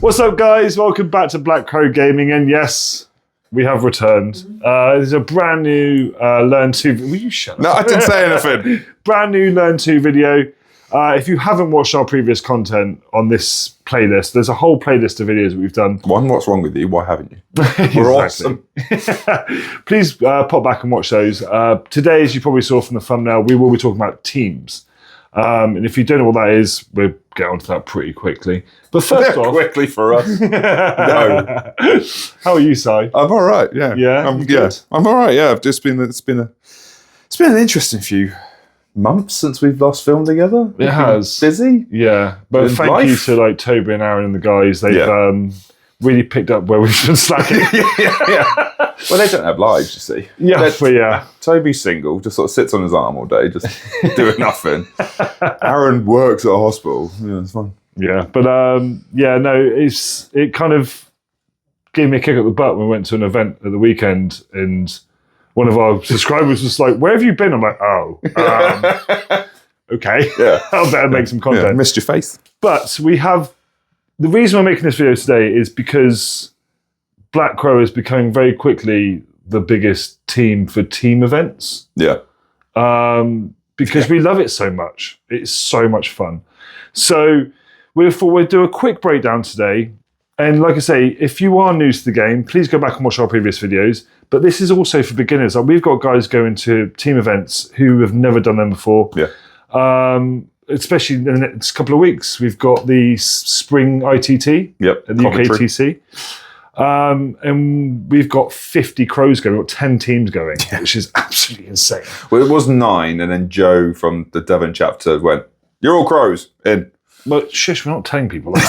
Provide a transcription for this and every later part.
What's up, guys? Welcome back to Black Crow Gaming, and yes, we have returned. There's a brand new Learn 2... Will you shut up? No, I didn't say anything. Brand new Learn 2 video. If you haven't watched our previous content on this playlist, there's a whole playlist of videos that we've done. One, what's wrong with you? Why haven't you? We're awesome. Please pop back and watch those. Today, as you probably saw from the thumbnail, we will be talking about teams. And if you don't know what that is, we'll get onto that pretty quickly. But first off... Quickly for us. No. How are you, Si? I'm all right, yeah. Yeah? I'm all right, yeah. It's been an interesting few months since we've last filmed together. It has. Busy. Yeah. But thank you to Toby and Aaron and the guys. They've really picked up where we've been slacking. yeah. Well, they don't have lives, you see. Yeah, Toby's single, just sort of sits on his arm all day, just doing nothing. Aaron works at a hospital. Yeah, it's fun. Yeah, but it kind of gave me a kick up the butt when we went to an event at the weekend, and one of our subscribers was like, "Where have you been?" I'm like, okay, yeah, I'll better make some content. Yeah, missed your face. But we have, the reason we're making this video today is because Black Crow is becoming very quickly the biggest team for team events. Yeah. Because we love it so much. It's so much fun. So we'll do a quick breakdown today. And like I say, if you are new to the game, please go back and watch our previous videos. But this is also for beginners. Like, we've got guys going to team events who have never done them before. Yeah. Especially in the next couple of weeks, we've got the spring ITT at the UKTC. And we've got 50 crows going. We've got 10 teams going, which is absolutely insane. Well, it was 9, and then Joe from the Devon chapter went, "You're all crows, in." But shush, we're not telling people that.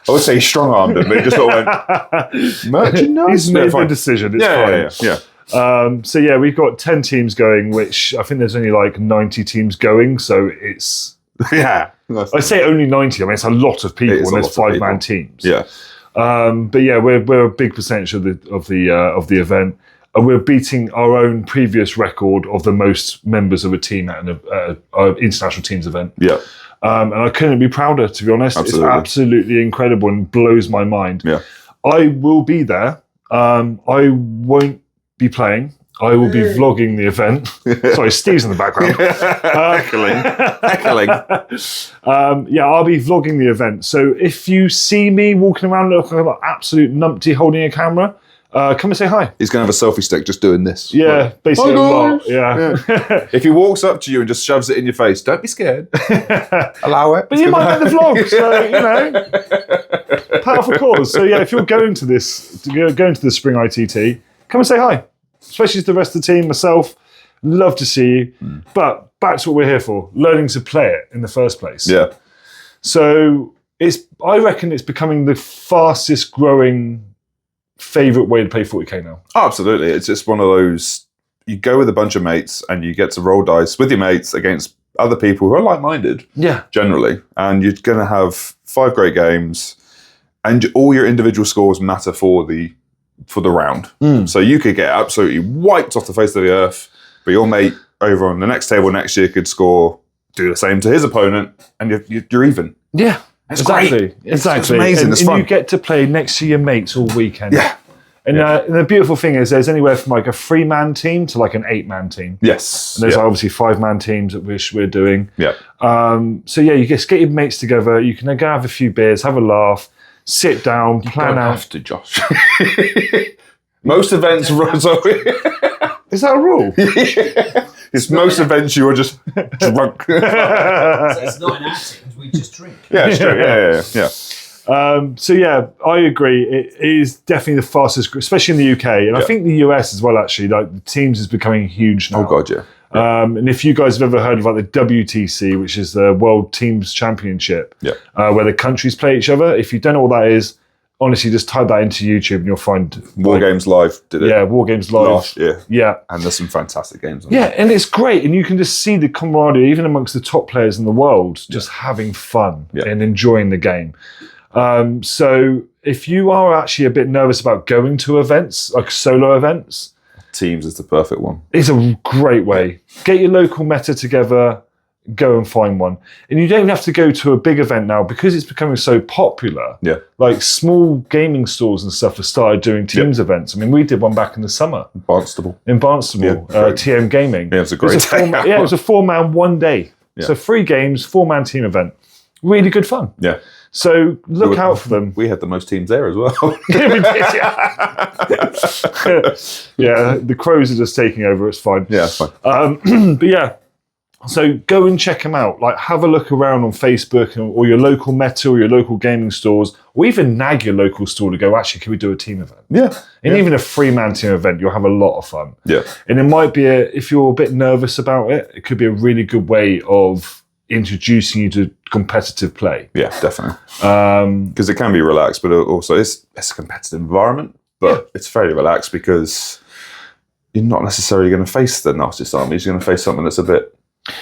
I would say he strong-armed him, but he just sort of went, merchandise? He's made the decision, it's fine. Yeah. So yeah, we've got 10 teams going, which I think there's only like 90 teams going, so it's... Yeah. I say only 90, I mean, it's a lot of people, and there's 5-man teams. Yeah. But yeah, we're a big percentage of the event, and we're beating our own previous record of the most members of a team at an international teams event. Yeah. And I couldn't be prouder, to be honest. Absolutely. It's absolutely incredible and blows my mind. Yeah. I will be there. I won't be playing. I will be vlogging the event. Sorry, Steve's in the background. Heckling. Yeah, I'll be vlogging the event. So if you see me walking around looking like an absolute numpty holding a camera, come and say hi. He's going to have a selfie stick just doing this. Yeah, basically. Yeah. If he walks up to you and just shoves it in your face, don't be scared. Allow it. But you might make the vlog, so, powerful cause. So yeah, if you're going to the spring ITT, come and say hi. Especially to the rest of the team, myself. Love to see you. But back to what we're here for, learning to play it in the first place. Yeah. So I reckon it's becoming the fastest growing favourite way to play 40k now. Oh, absolutely. It's just one of those, you go with a bunch of mates and you get to roll dice with your mates against other people who are like-minded. Yeah. Generally. And you're going to have 5 great games, and all your individual scores matter for the round. So you could get absolutely wiped off the face of the earth, but your mate over on the next table next year could do the same to his opponent, and you're even. Yeah. Exactly. It's amazing. And, it's fun. You get to play next to your mates all weekend. Yeah. And the beautiful thing is there's anywhere from like a 3-man team to like an 8-man team. Yes. And there's obviously 5-man teams that we're doing. Yeah. So yeah, you just get your mates together. You can go have a few beers, have a laugh, sit down, plan out. Have to, Josh. Most events... Is that a rule? It's most events you are just drunk. So it's not in our teams, we just drink. Yeah, it's true. Yeah. So yeah, I agree. It is definitely the fastest, especially in the UK, and I think the US as well. Actually, like the teams is becoming huge now. Oh god, yeah. And if you guys have ever heard of like the WTC, which is the World Teams Championship, where the countries play each other, if you don't know what that is, honestly, just type that into YouTube and you'll find... War Games Live did it. Yeah, War Games Live. Last year. Yeah. And there's some fantastic games on and it's great. And you can just see the camaraderie, even amongst the top players in the world, just having fun and enjoying the game. So if you are actually a bit nervous about going to events, like solo events... Teams is the perfect one. It's a great way. Get your local meta together, go and find one. And you don't even have to go to a big event now because it's becoming so popular. Yeah. Like small gaming stores and stuff have started doing Teams events. I mean, we did one back in the summer. Barnstable. In Barnstable, TM Gaming. Yeah, it was a great day. It was a 4-man one day. Yeah. So 3 games, 4-man team event. Really good fun. Yeah. So look out for them. We had the most teams there as well. Yeah, we did, yeah. The Crows are just taking over. It's fine. Yeah, it's fine. But yeah, so go and check them out. Like, have a look around on Facebook or your local Meta or your local gaming stores, or even nag your local store to go, actually, can we do a team event? Yeah. And even a 3-man team event, you'll have a lot of fun. Yeah. And it might be, if you're a bit nervous about it, it could be a really good way of introducing you to competitive play. Yeah, definitely. Because it can be relaxed, but also it's a competitive environment, but it's fairly relaxed because you're not necessarily going to face the nastiest armies. You're going to face something that's a bit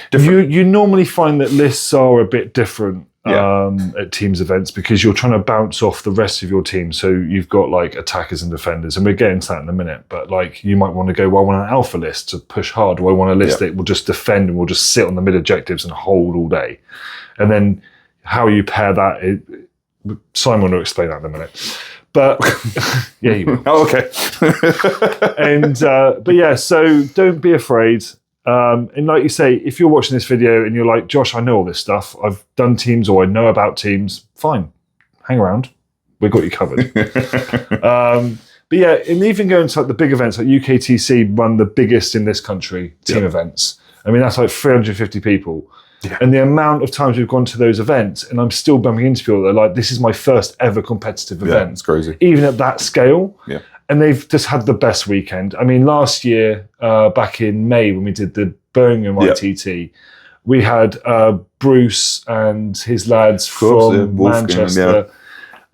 different. You normally find that lists are a bit different at teams events because you're trying to bounce off the rest of your team. So you've got like attackers and defenders, and we'll get into that in a minute. But like you might want to go, well, I want an alpha list to push hard, or I want a list that will just defend and will just sit on the mid objectives and hold all day. And then how you pair that, Simon will explain that in a minute. But yeah, you will. Oh, okay. And but yeah, so don't be afraid. And like you say, if you're watching this video and you're like, Josh, I know all this stuff. I've done teams or I know about teams. Fine. Hang around. We've got you covered. But yeah, and even going to like the big events, like UKTC run the biggest in this country team events. I mean, that's like 350 people. Yeah. And the amount of times we've gone to those events and I'm still bumping into people that are like, this is my first ever competitive event. Yeah, it's crazy. Even at that scale. Yeah. And they've just had the best weekend. I mean, last year, back in May, when we did the Birmingham ITT, we had Bruce and his lads from Manchester.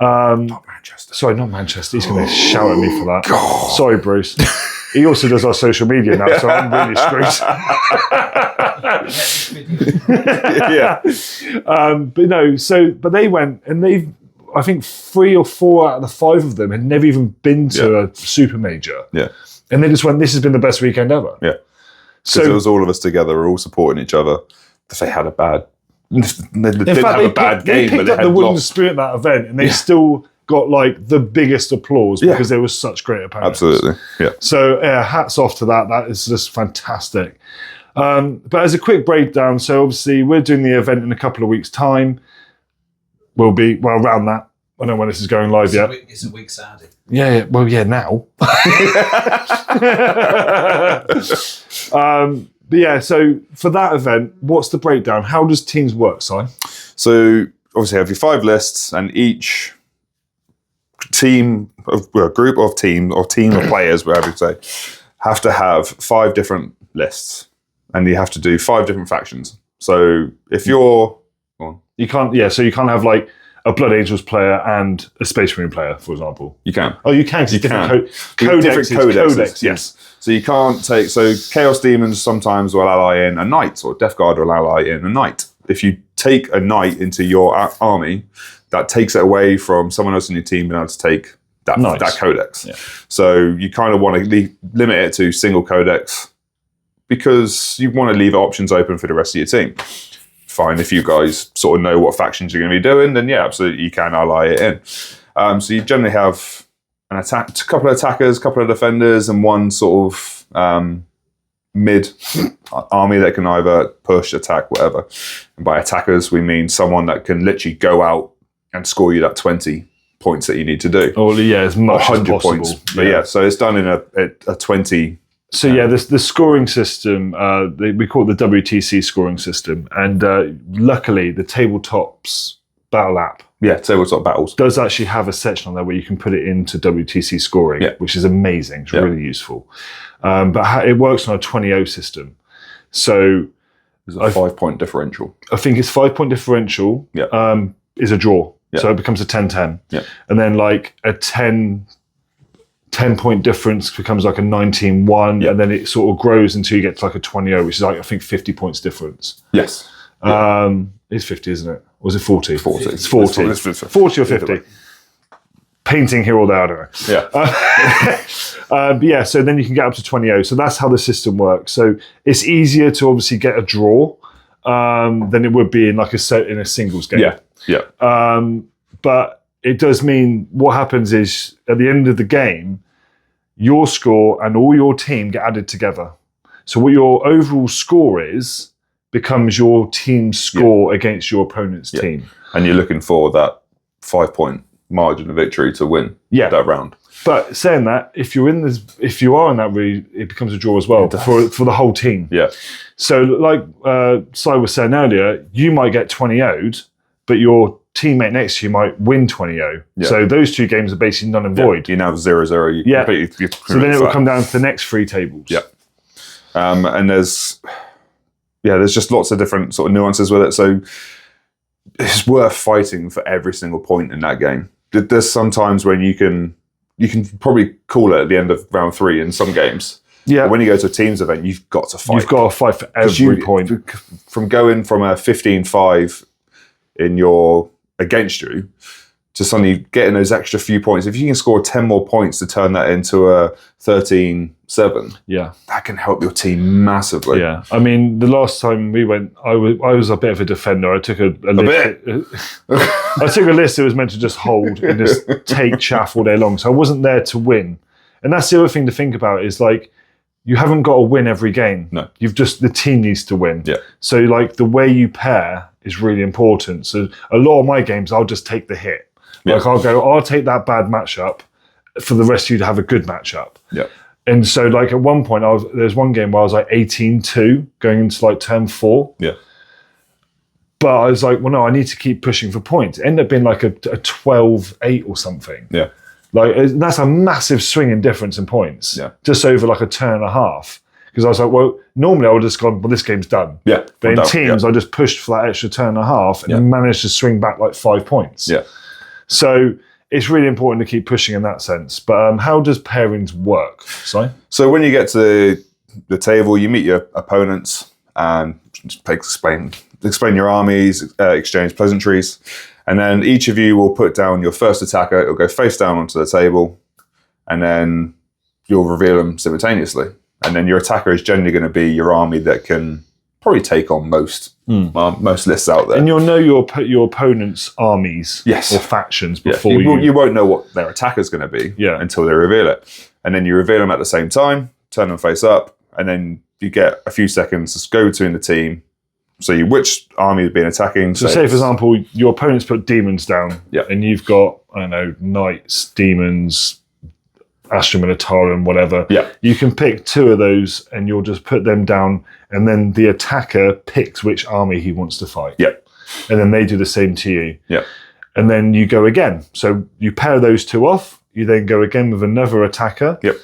Not Manchester. Sorry, not Manchester. He's going to shout at me for that. God. Sorry, Bruce. He also does our social media now, so I'm really screwed. Yeah. But no, but they went and I think 3 or 4 out of the 5 of them had never even been to a super major. Yeah. And they just went, this has been the best weekend ever. Yeah. So it was all of us together, we're all supporting each other. If they had a bad, they didn't have a bad game, but they picked they up had the wooden lost. spoon at that event, and they still got like the biggest applause because there was such great opponents. Absolutely. Yeah. So hats off to that. That is just fantastic. But as a quick breakdown, so obviously we're doing the event in a couple of weeks' time. We'll be, around that. I don't know when this is going live yet. It's a week Saturday. Yeah, well, yeah, now. But yeah, so for that event, what's the breakdown? How does teams work, Si? So obviously you have your 5 lists, and each team, group of team or team of players, whatever you say, have to have 5 different lists, and you have to do 5 different factions. So if you're... You can't have like a Blood Angels player and a Space Marine player, for example. You can. Oh, you can. You different codexes. Yes. So you can't take... So Chaos Demons sometimes will ally in a knight, or Death Guard will ally in a knight. If you take a knight into your army, that takes it away from someone else in your team being able to take that codex. Yeah. So you kind of want to limit it to single codex because you want to leave options open for the rest of your team. Fine, if you guys sort of know what factions you're going to be doing, then yeah, absolutely, you can ally it in. So you generally have a couple of attackers, a couple of defenders, and one sort of mid army that can either push, attack, whatever. And by attackers, we mean someone that can literally go out and score you that 20 points that you need to do. Oh yeah, as much as 100 possible. points. But yeah, so it's done in a 20. So yeah, the scoring system, we call it the WTC scoring system, and luckily the Tabletops battle app, Tabletop Battles, does actually have a section on there where you can put it into WTC scoring, which is amazing. It's really useful. But it works on a 20-0 system. So there's a 5-point differential. I think it's 5-point differential is a draw. Yeah. So it becomes a 10-10. Yeah. And then like a 10-point difference becomes like a 19-1, and then it sort of grows until you get to like a 20-0, which is like, I think, 50 points difference. Yes. It's 50, isn't it? Or was it 40? 40. It's 40. It's 40 or 50. Painting here or there, I don't know. Yeah. But yeah, so then you can get up to 20-0. So that's how the system works. So it's easier to obviously get a draw than it would be in like in a singles game. Yeah. But it does mean what happens is at the end of the game, your score and all your team get added together. So what your overall score is becomes your team's score against your opponent's team. And you're looking for that 5-point margin of victory to win that round. But saying that, if you are in that really, it becomes a draw as well for the whole team. Yeah. So like Si was saying earlier, you might get 20-0'd, but your teammate next to you might win 20-0. Yeah. So those two games are basically null and void. You now have 0-0. So then it will come down to the next 3 tables. Yeah. And there's just lots of different sort of nuances with it. So it's worth fighting for every single point in that game. There's some times when you can probably call it at the end of round 3 in some games. Yeah. But when you go to a teams event, you've got to fight. You've got to fight for every point. From going from a 15-5 against you to suddenly getting those extra few points. If you can score 10 more points to turn that into a 13-7, that can help your team massively. Yeah, I mean, the last time we went, I was a bit of a defender. I took a list. I took a list that was meant to just hold and just take chaff all day long. So I wasn't there to win. And that's the other thing to think about is like, you haven't got to win every game. No. The team needs to win. Yeah. So like the way you pair is really important. So a lot of my games, I'll just take the hit. Like I'll take that bad matchup for the rest of you to have a good matchup. Yeah. And so like at one point there's one game where I was like 18-2 going into like turn 4. Yeah. But I was like, well, no, I need to keep pushing for points. It ended up being like a 12-8 or something. Yeah. Like that's a massive swing in difference in points. Yeah. Just over like a turn and a half. Because I was like, well, normally I would have just gone, well, this game's done. Yeah. But in teams, I just pushed for that extra turn and a half and then managed to swing back like 5 points. Yeah. So it's really important to keep pushing in that sense. But how does pairings work? So when you get to the table, you meet your opponents and explain your armies, exchange pleasantries, and then each of you will put down your first attacker. It'll go face down onto the table, and then you'll reveal them simultaneously. And then your attacker is generally going to be your army that can probably take on most lists out there. And you'll know your opponent's armies or factions before you won't know what their attacker's going to be until they reveal it. And then you reveal them at the same time, turn them face up, and then you get a few seconds to go between the team. So which army has been attacking. So say, for example, your opponent's put demons down, and you've got, I don't know, knights, demons, Astra Militarum, whatever. Yeah. You can pick 2 of those and you'll just put them down, and then the attacker picks which army he wants to fight. Yeah. And then they do the same to you. Yeah. And then you go again. So you pair those 2 off, you then go again with another attacker. Yep.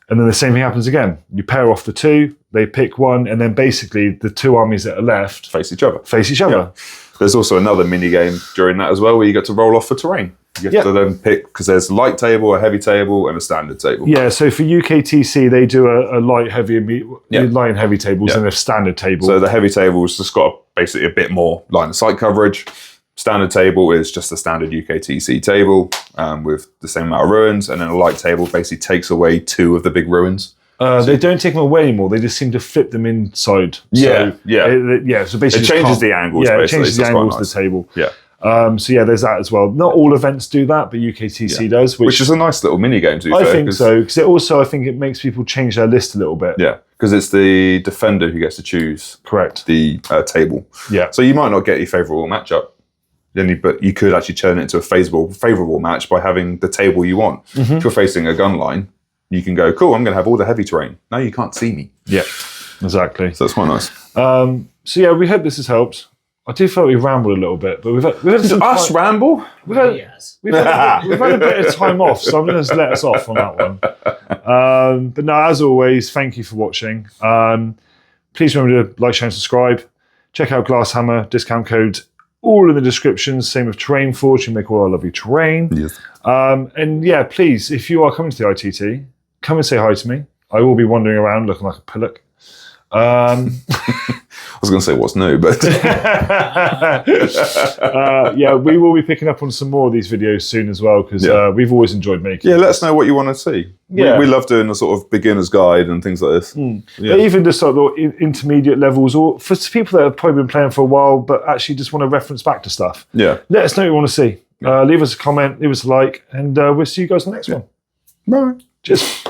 And then the same thing happens again. You pair off the 2, they pick 1, and then basically the 2 armies that are left face each other. Yeah. There's also another mini game during that as well where you get to roll off for terrain. You have to then pick, because there's a light table, a heavy table, and a standard table. Yeah, so for UKTC, they do a light, heavy, and light and heavy tables and a standard table. So the heavy table's just got basically a bit more line of sight coverage. Standard table is just a standard UKTC table with the same amount of ruins, and then a light table basically takes away 2 of the big ruins. They don't take them away anymore. They just seem to flip them inside. Yeah. So basically, it changes the angles. Yeah, basically. it changes the angles of the table. Yeah. So there's that as well. Not all events do that, but UKTC does, which is a nice little mini game. I think so, because I think it makes people change their list a little bit. Yeah, because it's the defender who gets to choose. Correct. The table. Yeah. So you might not get your favourable matchup, but you could actually turn it into a favourable match by having the table you want. Mm-hmm. If you're facing a gun line, you can go, cool, I'm going to have all the heavy terrain. Now you can't see me. Yeah, exactly. So that's quite nice. We hope this has helped. I do feel we rambled a little bit, but we've had some us ramble. We've had a bit of time off, so I'm going to let us off on that one. But no, as always, thank you for watching. Please remember to like, share, and subscribe. Check out Glasshammer discount code, all in the description. Same with Terrain Forge. You make all our lovely terrain. Yes. And yeah, please, if you are coming to the ITT, come and say hi to me. I will be wandering around looking like a pillock. was going to say what's new, but Yeah, we will be picking up on some more of these videos soon as well, because we've always enjoyed making. yeah, let us know what you want to see. Yeah. We love doing the sort of beginner's guide and things like this. Yeah. But even just sort of the intermediate levels, or for people that have probably been playing for a while, but actually just want to reference back to stuff. Yeah. Let us know what you want to see. Leave us a comment, leave us a like, and we'll see you guys in the next one. Bye. Cheers.